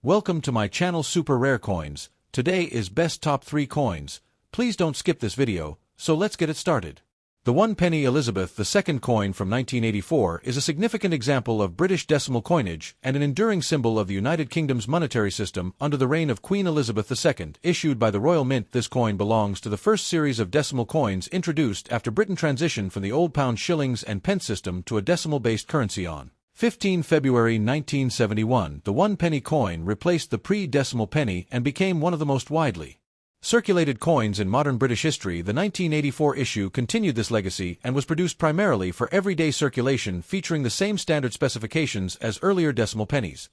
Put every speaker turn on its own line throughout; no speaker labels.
Welcome to my channel Super Rare Coins. Today is best top 3 coins. Please don't skip this video, so let's get it started. The 1 penny Elizabeth II coin from 1984 is a significant example of British decimal coinage and an enduring symbol of the United Kingdom's monetary system under the reign of Queen Elizabeth II. Issued by the Royal Mint, this coin belongs to the first series of decimal coins introduced after Britain transitioned from the old pound shillings and pence system to a decimal-based currency on 15 February 1971, the 1 penny coin replaced the pre-decimal penny and became one of the most widely circulated coins in modern British history. The 1984 issue continued this legacy and was produced primarily for everyday circulation, featuring the same standard specifications as earlier decimal pennies: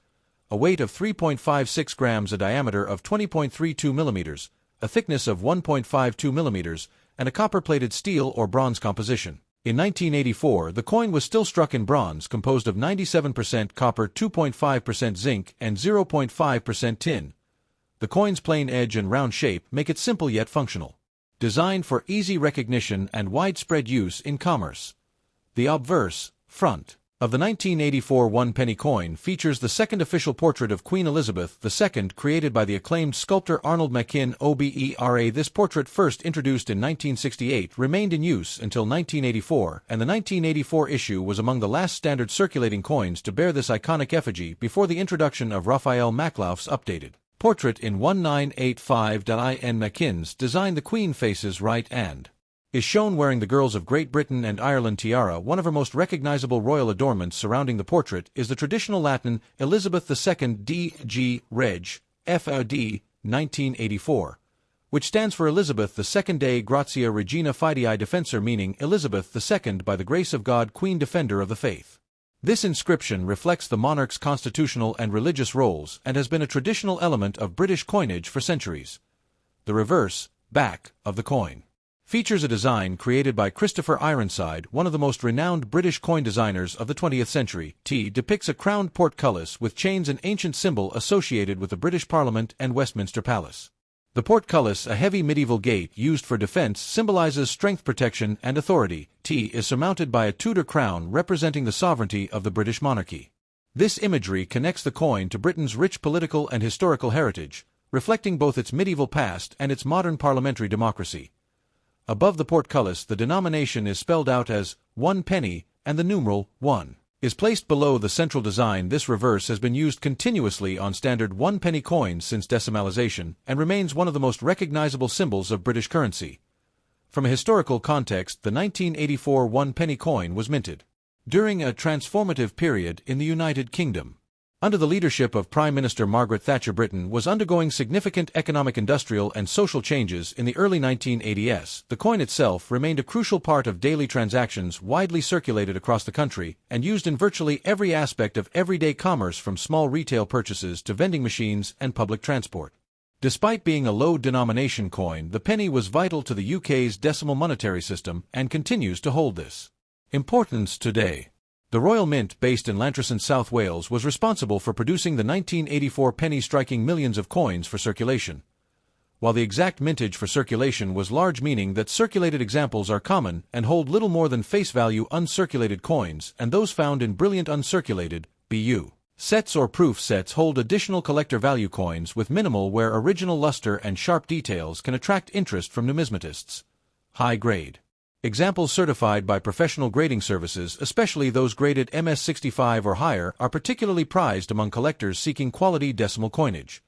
a weight of 3.56 grams, a diameter of 20.32 millimeters, a thickness of 1.52 millimeters, and a copper-plated steel or bronze composition. In 1984, the coin was still struck in bronze, composed of 97% copper, 2.5% zinc, and 0.5% tin. The coin's plain edge and round shape make it simple yet functional. Designed for easy recognition and widespread use in commerce. The obverse front of the 1984 1 penny coin features the second official portrait of Queen Elizabeth II, created by the acclaimed sculptor Arnold Machin OBERA. This portrait, first introduced in 1968, remained in use until 1984, and the 1984 issue was among the last standard circulating coins to bear this iconic effigy before the introduction of Raphael Maklauf's updated portrait in 1985. In Machin's design, the Queen faces right and is shown wearing the Girls of Great Britain and Ireland tiara. One of her most recognizable royal adornments surrounding the portrait is the traditional Latin Elizabeth II D.G. Reg. F.A.D. 1984, which stands for Elizabeth II Dei Gratia Regina Fidei Defensor, meaning Elizabeth II by the grace of God, Queen Defender of the Faith. This inscription reflects the monarch's constitutional and religious roles and has been a traditional element of British coinage for centuries. The reverse, back, of the coin features a design created by Christopher Ironside, one of the most renowned British coin designers of the 20th century. Depicts a crowned portcullis with chains, an ancient symbol associated with the British Parliament and Westminster Palace. The portcullis, a heavy medieval gate used for defense, symbolizes strength, protection, and authority. Is surmounted by a Tudor crown representing the sovereignty of the British monarchy. This imagery connects the coin to Britain's rich political and historical heritage, reflecting both its medieval past and its modern parliamentary democracy. Above the portcullis, the denomination is spelled out as 1 penny, and the numeral 1 is placed below the central design. This reverse has been used continuously on standard 1 penny coins since decimalization, and remains one of the most recognizable symbols of British currency. From a historical context, the 1984 1 penny coin was minted during a transformative period in the United Kingdom. Under the leadership of Prime Minister Margaret Thatcher, Britain was undergoing significant economic, industrial, and social changes in the early 1980s. The coin itself remained a crucial part of daily transactions, widely circulated across the country, and used in virtually every aspect of everyday commerce, from small retail purchases to vending machines and public transport. Despite being a low-denomination coin, the penny was vital to the UK's decimal monetary system and continues to hold this importance today. The Royal Mint, based in Llantrisant, South Wales, was responsible for producing the 1984 penny, striking millions of coins for circulation. While the exact mintage for circulation was large, meaning that circulated examples are common and hold little more than face value uncirculated coins, and those found in brilliant uncirculated (BU) sets or proof sets hold additional collector value coins with minimal wear. Original luster and sharp details can attract interest from numismatists. High grade examples certified by professional grading services, especially those graded MS65 or higher, are particularly prized among collectors seeking quality decimal coinage.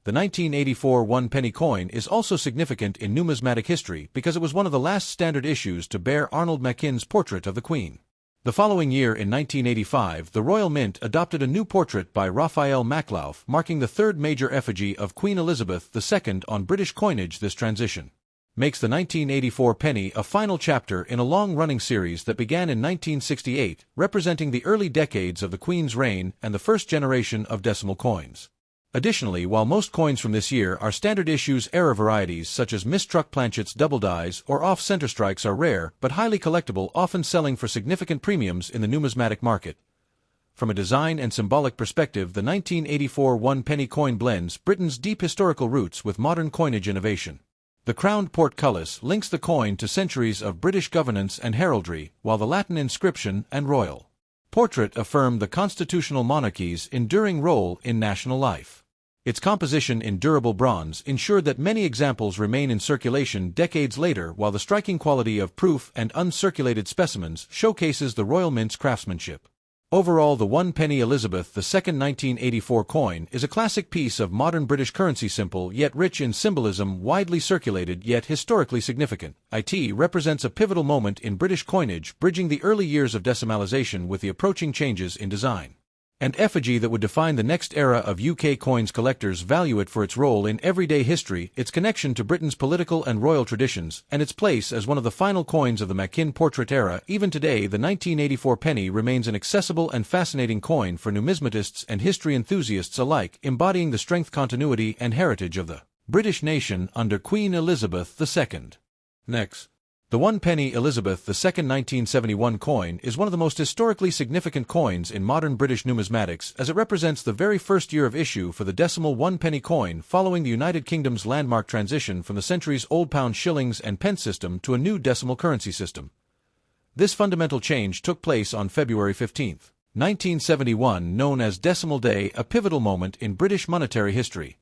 The 1984 1 penny coin is also significant in numismatic history because it was one of the last standard issues to bear Arnold Machin's portrait of the Queen. The following year, in 1985, the Royal Mint adopted a new portrait by Raphael Maklauf, marking the third major effigy of Queen Elizabeth II on British coinage. This transition makes the 1984 penny a final chapter in a long-running series that began in 1968, representing the early decades of the Queen's reign and the first generation of decimal coins. Additionally, while most coins from this year are standard issues, error varieties such as mistruck planchets, double dies, or off-center strikes are rare but highly collectible, often selling for significant premiums in the numismatic market. From a design and symbolic perspective, the 1984 1 penny coin blends Britain's deep historical roots with modern coinage innovation. The crowned portcullis links the coin to centuries of British governance and heraldry, while the Latin inscription and royal portrait affirm the constitutional monarchy's enduring role in national life. Its composition in durable bronze ensured that many examples remain in circulation decades later, while the striking quality of proof and uncirculated specimens showcases the Royal Mint's craftsmanship. Overall, the 1 penny Elizabeth II 1984 coin is a classic piece of modern British currency, simple yet rich in symbolism, widely circulated yet historically significant. It represents a pivotal moment in British coinage, bridging the early years of decimalization with the approaching changes in design and effigy that would define the next era of UK coins. Collectors value it for its role in everyday history, its connection to Britain's political and royal traditions, and its place as one of the final coins of the Machin portrait era. Even today, the 1984 penny remains an accessible and fascinating coin for numismatists and history enthusiasts alike, embodying the strength, continuity, and heritage of the British nation under Queen Elizabeth II. Next, the 1 penny Elizabeth II 1971 coin is one of the most historically significant coins in modern British numismatics, as it represents the very first year of issue for the decimal 1 penny coin following the United Kingdom's landmark transition from the centuries-old pound shillings and pence system to a new decimal currency system. This fundamental change took place on February 15, 1971, known as Decimal Day, a pivotal moment in British monetary history.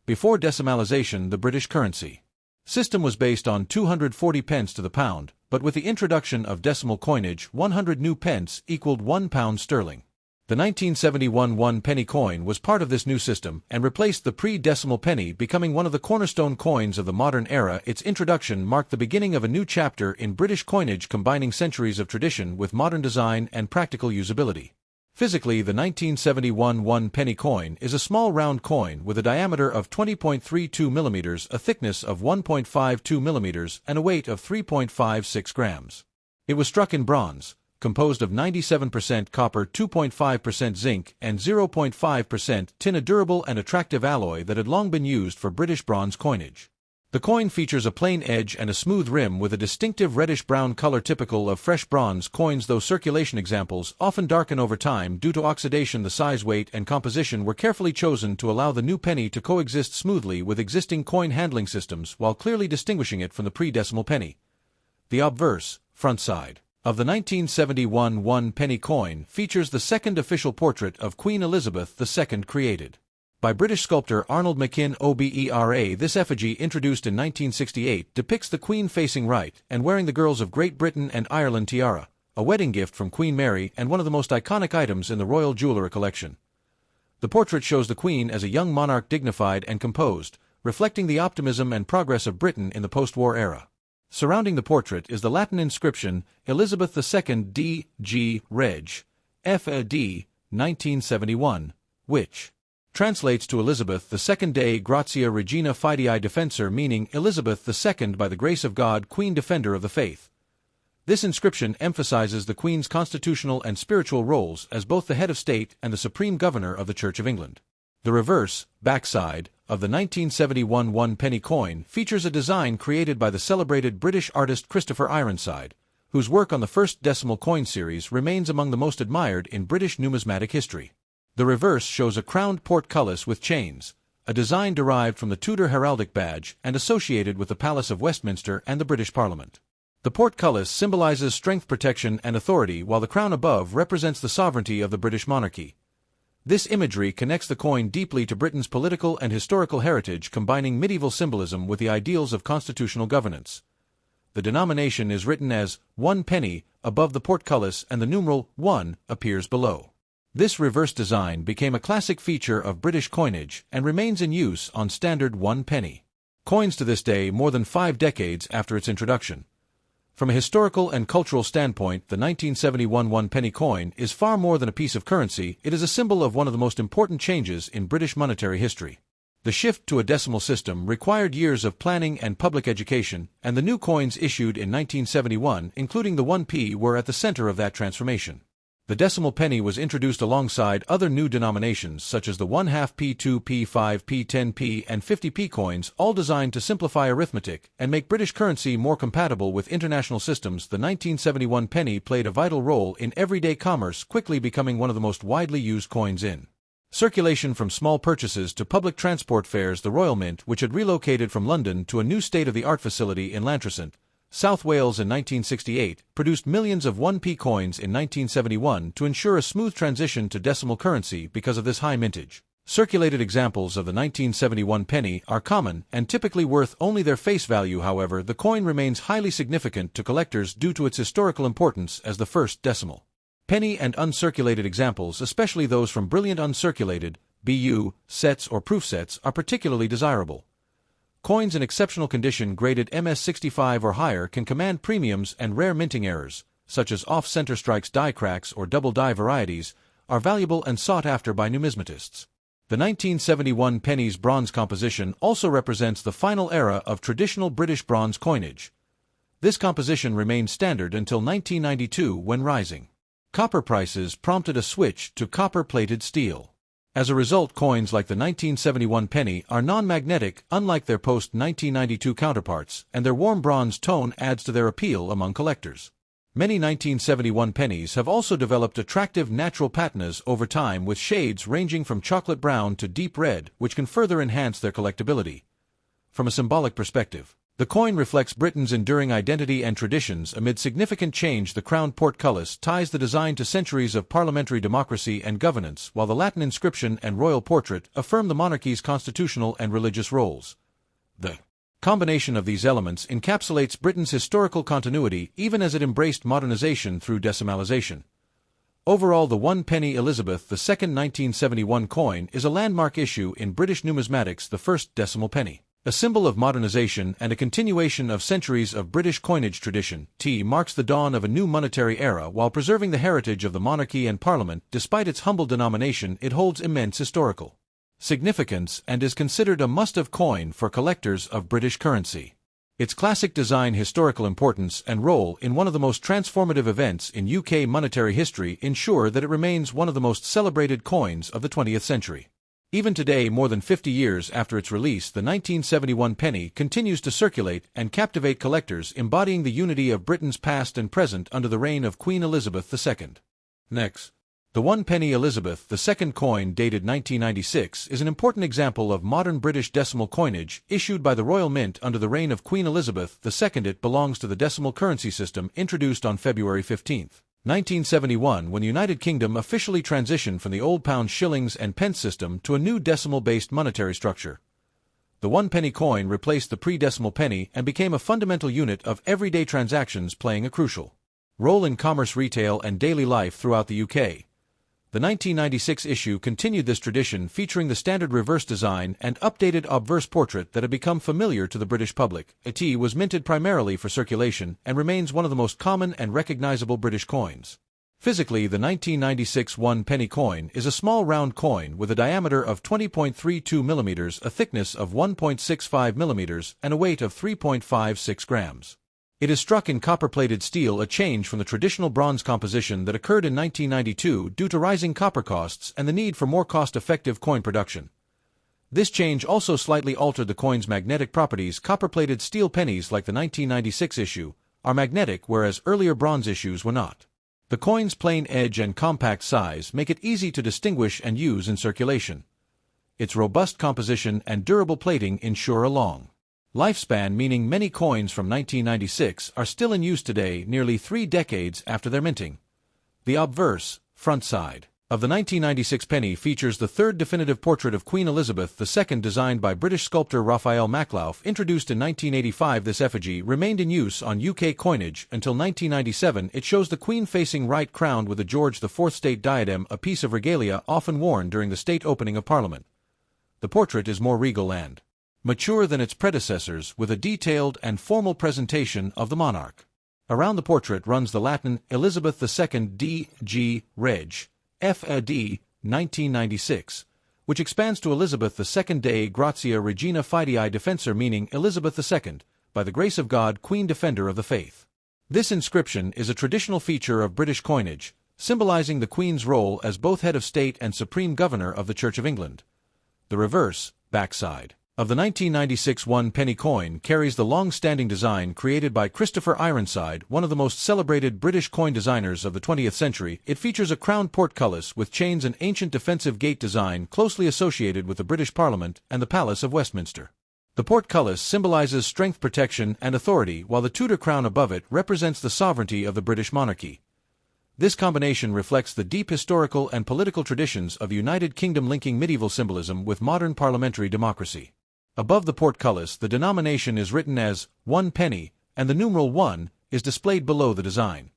Before decimalization, the British currency system was based on 240 pence to the pound, but with the introduction of decimal coinage, 100 new pence equaled £1 sterling. The 1971 1 penny coin was part of this new system and replaced the pre-decimal penny, becoming one of the cornerstone coins of the modern era. Its introduction marked the beginning of a new chapter in British coinage, combining centuries of tradition with modern design and practical usability. Physically, the 1971 1 penny coin is a small round coin with a diameter of 20.32 mm, a thickness of 1.52 mm, and a weight of 3.56 grams. It was struck in bronze, composed of 97% copper, 2.5% zinc, and 0.5% tin, a durable and attractive alloy that had long been used for British bronze coinage. The coin features a plain edge and a smooth rim with a distinctive reddish-brown color typical of fresh bronze coins, though circulation examples often darken over time due to oxidation. The size, weight, and composition were carefully chosen to allow the new penny to coexist smoothly with existing coin handling systems while clearly distinguishing it from the pre-decimal penny. The obverse, front side, of the 1971 1 penny coin features the second official portrait of Queen Elizabeth II, created by British sculptor Arnold Machin Obera. This effigy, introduced in 1968, depicts the Queen facing right and wearing the girls of Great Britain and Ireland tiara, a wedding gift from Queen Mary and one of the most iconic items in the royal jewellery collection. The portrait shows the Queen as a young monarch, dignified and composed, reflecting the optimism and progress of Britain in the post-war era. Surrounding the portrait is the Latin inscription Elizabeth II D.G. Reg. F.A.D. 1971, which translates to Elizabeth II Dei Gratia Regina Fidei Defensor, meaning Elizabeth II by the grace of God, Queen Defender of the Faith. This inscription emphasizes the Queen's constitutional and spiritual roles as both the head of state and the supreme governor of the Church of England. The reverse, backside, of the 1971 1 penny coin features a design created by the celebrated British artist Christopher Ironside, whose work on the first decimal coin series remains among the most admired in British numismatic history. The reverse shows a crowned portcullis with chains, a design derived from the Tudor heraldic badge and associated with the Palace of Westminster and the British Parliament. The portcullis symbolizes strength, protection, and authority, while the crown above represents the sovereignty of the British monarchy. This imagery connects the coin deeply to Britain's political and historical heritage, combining medieval symbolism with the ideals of constitutional governance. The denomination is written as 1 penny above the portcullis, and the numeral 1 appears below. This reverse design became a classic feature of British coinage and remains in use on standard 1 penny coins to this day, more than 5 decades after its introduction. From a historical and cultural standpoint, the 1971 1 penny coin is far more than a piece of currency. It is a symbol of one of the most important changes in British monetary history. The shift to a decimal system required years of planning and public education, and the new coins issued in 1971, including the 1p, were at the center of that transformation. The decimal penny was introduced alongside other new denominations such as the 1/2 p, 2p, 5p, 10p, and 50p coins, all designed to simplify arithmetic and make British currency more compatible with international systems. The 1971 penny played a vital role in everyday commerce, quickly becoming one of the most widely used coins in circulation. From small purchases to public transport fares, the Royal Mint, which had relocated from London to a new state-of-the-art facility in Llantrisant, South Wales in 1968, produced millions of 1p coins in 1971 to ensure a smooth transition to decimal currency. Because of this high mintage Circulated examples of the 1971 penny are common and typically worth only their face value. However, the coin remains highly significant to collectors due to its historical importance as the first decimal penny, and uncirculated examples, especially those from brilliant uncirculated BU sets or proof sets, are particularly desirable. Coins in exceptional condition graded MS65 or higher can command premiums, and rare minting errors, such as off-center strikes, die cracks, or double die varieties, are valuable and sought after by numismatists. The 1971 penny's bronze composition also represents the final era of traditional British bronze coinage. This composition remained standard until 1992, when rising copper prices prompted a switch to copper-plated steel. As a result, coins like the 1971 penny are non-magnetic, unlike their post-1992 counterparts, and their warm bronze tone adds to their appeal among collectors. Many 1971 pennies have also developed attractive natural patinas over time, with shades ranging from chocolate brown to deep red, which can further enhance their collectability. From a symbolic perspective, the coin reflects Britain's enduring identity and traditions amid significant change. The crowned portcullis ties the design to centuries of parliamentary democracy and governance, while the Latin inscription and royal portrait affirm the monarchy's constitutional and religious roles. The combination of these elements encapsulates Britain's historical continuity, even as it embraced modernization through decimalization. Overall, the 1 penny Elizabeth II 1971 coin is a landmark issue in British numismatics, the first decimal penny. A symbol of modernization and a continuation of centuries of British coinage tradition, T marks the dawn of a new monetary era while preserving the heritage of the monarchy and parliament. Despite its humble denomination, it holds immense historical significance and is considered a must-have coin for collectors of British currency. Its classic design, historical importance, and role in one of the most transformative events in UK monetary history ensure that it remains one of the most celebrated coins of the 20th century. Even today, more than 50 years after its release, the 1971 penny continues to circulate and captivate collectors, embodying the unity of Britain's past and present under the reign of Queen Elizabeth II. Next, the 1 penny Elizabeth II coin, dated 1996, is an important example of modern British decimal coinage issued by the Royal Mint under the reign of Queen Elizabeth II. It belongs to the decimal currency system introduced on February 15, 1971, when the United Kingdom officially transitioned from the old pound, shillings, and pence system to a new decimal-based monetary structure. The 1 penny coin replaced the pre-decimal penny and became a fundamental unit of everyday transactions, playing a crucial role in commerce, retail, and daily life throughout the UK. The 1996 issue continued this tradition, featuring the standard reverse design and updated obverse portrait that had become familiar to the British public. It was minted primarily for circulation and remains one of the most common and recognizable British coins. Physically, the 1996 1 penny coin is a small round coin with a diameter of 20.32 mm, a thickness of 1.65 mm, and a weight of 3.56 grams. It is struck in copper-plated steel, a change from the traditional bronze composition that occurred in 1992 due to rising copper costs and the need for more cost-effective coin production. This change also slightly altered the coin's magnetic properties. Copper-plated steel pennies, like the 1996 issue, are magnetic, whereas earlier bronze issues were not. The coin's plain edge and compact size make it easy to distinguish and use in circulation. Its robust composition and durable plating ensure a long lifespan, meaning many coins from 1996 are still in use today, nearly 3 decades after their minting. The obverse, front side, of the 1996 penny features the third definitive portrait of Queen Elizabeth II, designed by British sculptor Raphael Maklauf. Introduced in 1985, this effigy remained in use on UK coinage until 1997. It shows the Queen facing right, crowned with a George IV state diadem, a piece of regalia often worn during the state opening of Parliament. The portrait is more regal and mature than its predecessors, with a detailed and formal presentation of the monarch. Around the portrait runs the Latin Elizabeth II D.G. Reg. F.A.D. 1996, which expands to Elizabeth II Dei Gratia Regina Fidei Defensor, meaning Elizabeth II, by the grace of God, Queen Defender of the Faith. This inscription is a traditional feature of British coinage, symbolizing the Queen's role as both head of state and supreme governor of the Church of England. The reverse, backside, of the 1996 1 penny coin carries the long-standing design created by Christopher Ironside, one of the most celebrated British coin designers of the 20th century. It features a crowned portcullis with chains, an ancient defensive gate design closely associated with the British Parliament and the Palace of Westminster. The portcullis symbolizes strength, protection, and authority, while the Tudor crown above it represents the sovereignty of the British monarchy. This combination reflects the deep historical and political traditions of the United Kingdom, linking medieval symbolism with modern parliamentary democracy. Above the portcullis, the denomination is written as 1 penny, and the numeral 1 is displayed below the design.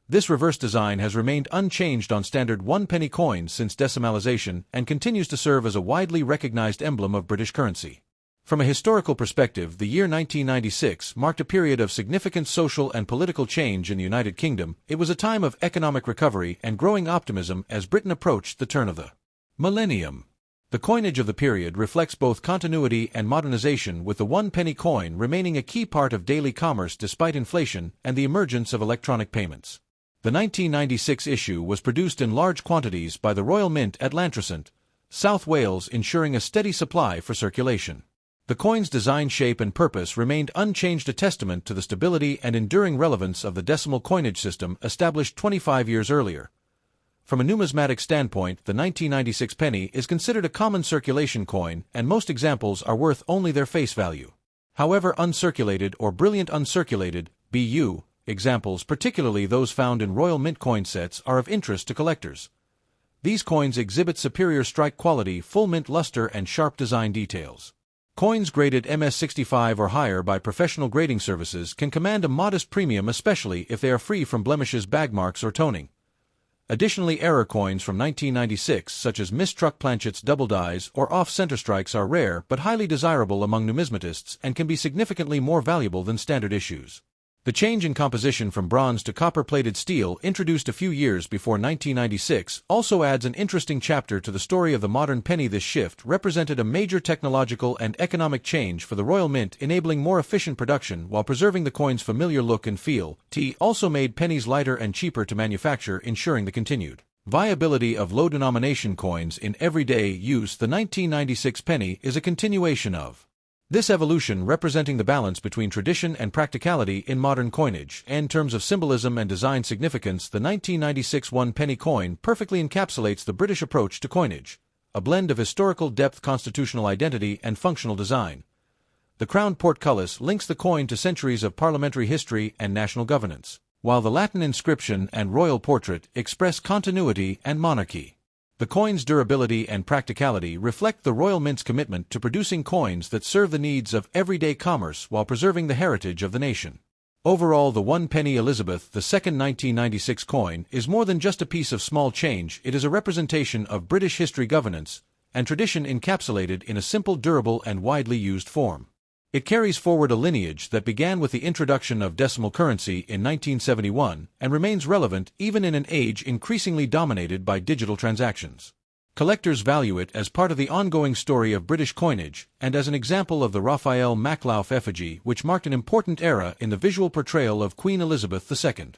This reverse design has remained unchanged on standard 1 penny coins since decimalization and continues to serve as a widely recognized emblem of British currency. From a historical perspective, the year 1996 marked a period of significant social and political change in the United Kingdom. It was a time of economic recovery and growing optimism as Britain approached the turn of the millennium. The coinage of the period reflects both continuity and modernization, with the 1 penny coin remaining a key part of daily commerce despite inflation and the emergence of electronic payments. The 1996 issue was produced in large quantities by the Royal Mint at Llantrisant, South Wales, ensuring a steady supply for circulation. The coin's design, shape, and purpose remained unchanged, a testament to the stability and enduring relevance of the decimal coinage system established 25 years earlier. From a numismatic standpoint, the 1996 penny is considered a common circulation coin, and most examples are worth only their face value. However, uncirculated or brilliant uncirculated (BU) examples, particularly those found in Royal Mint coin sets, are of interest to collectors. These coins exhibit superior strike quality, full mint luster, and sharp design details. Coins graded MS65 or higher by professional grading services can command a modest premium, especially if they are free from blemishes, bag marks, or toning. Additionally, error coins from 1996, such as mistruck planchets, double dies, or off-center strikes, are rare but highly desirable among numismatists and can be significantly more valuable than standard issues. The change in composition from bronze to copper-plated steel, introduced a few years before 1996, also adds an interesting chapter to the story of the modern penny. This shift represented a major technological and economic change for the Royal Mint, enabling more efficient production while preserving the coin's familiar look and feel. It also made pennies lighter and cheaper to manufacture, ensuring the continued viability of low-denomination coins in everyday use. The 1996 penny is a continuation of this evolution, representing the balance between tradition and practicality in modern coinage. In terms of symbolism and design significance, the 1996 1 penny coin perfectly encapsulates the British approach to coinage, a blend of historical depth, constitutional identity, and functional design. The crowned portcullis links the coin to centuries of parliamentary history and national governance, while the Latin inscription and royal portrait express continuity and monarchy. The coin's durability and practicality reflect the Royal Mint's commitment to producing coins that serve the needs of everyday commerce while preserving the heritage of the nation. Overall, the 1 penny Elizabeth II 1996 coin is more than just a piece of small change. It is a representation of British history, governance, and tradition encapsulated in a simple, durable, and widely used form. It carries forward a lineage that began with the introduction of decimal currency in 1971 and remains relevant even in an age increasingly dominated by digital transactions. Collectors value it as part of the ongoing story of British coinage and as an example of the Raphael Maklauf effigy, which marked an important era in the visual portrayal of Queen Elizabeth II.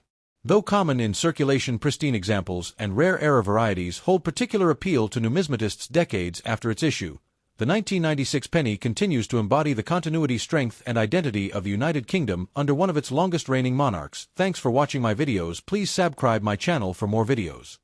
Though common in circulation, pristine examples and rare era varieties hold particular appeal to numismatists decades after its issue. The 1996 penny continues to embody the continuity, strength, and identity of the United Kingdom under one of its longest reigning monarchs. Thanks for watching my videos. Please subscribe my channel for more videos.